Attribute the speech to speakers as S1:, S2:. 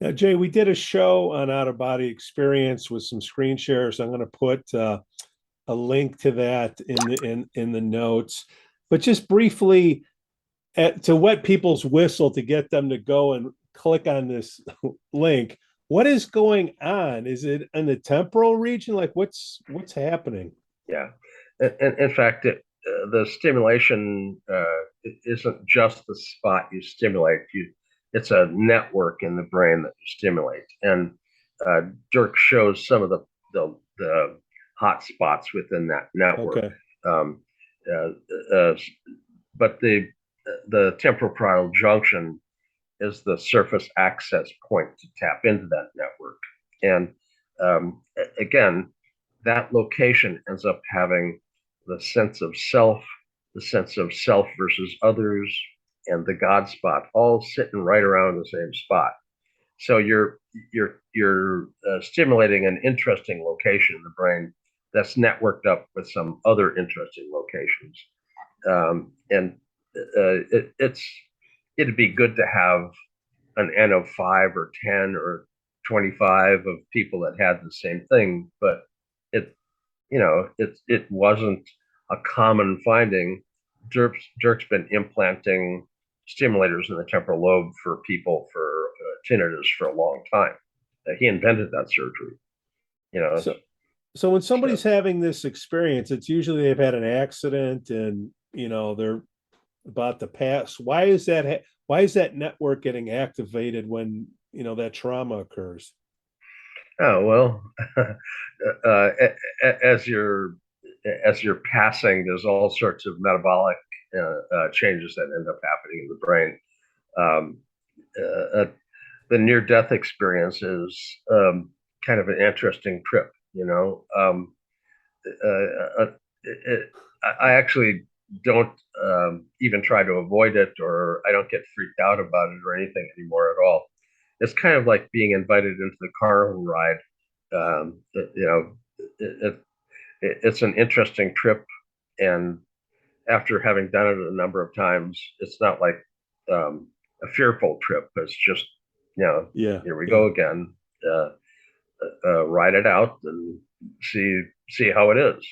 S1: Now, Jay, we did a show on out of body experience with some screen shares. I'm going to put a link to that in the notes. But just briefly, to wet people's whistle to get them to go and click on this link. What is going on? Is it in the temporal region? Like what's happening?
S2: Yeah. In fact, the stimulation it isn't just the spot you stimulate. It's a network in the brain that you stimulate. And Dirk shows some of the hot spots within that network.
S1: Okay.
S2: Um, uh, uh, but the temporal parietal junction is the surface access point to tap into that network. And um, again, that location ends up having the sense of self, the sense of self versus others, and the God spot all sitting right around the same spot. So you're stimulating an interesting location in the brain that's networked up with some other interesting locations, and it'd be good to have an N of 5 or 10 or 25 of people that had the same thing, but it it wasn't a common finding. Dirk's been implanting stimulators in the temporal lobe for people for tinnitus for a long time. He invented that surgery, you know.
S1: So so when
S2: So
S1: somebody's having this experience, it's usually they've had an accident and they're about to pass. Why is that network getting activated when that trauma occurs?
S2: oh well, uh, as you're as you're passing, there's all sorts of metabolic changes that end up happening in the brain. Um, uh, the near death experience is kind of an interesting trip. It, I actually don't even try to avoid it, or I don't get freaked out about it or anything anymore at all. It's kind of like being invited into the carnival ride. It, it's an interesting trip, and after having done it a number of times, it's not like a fearful trip. It's just,
S1: Yeah,
S2: here we
S1: yeah.
S2: go again. Ride it out and see how it is.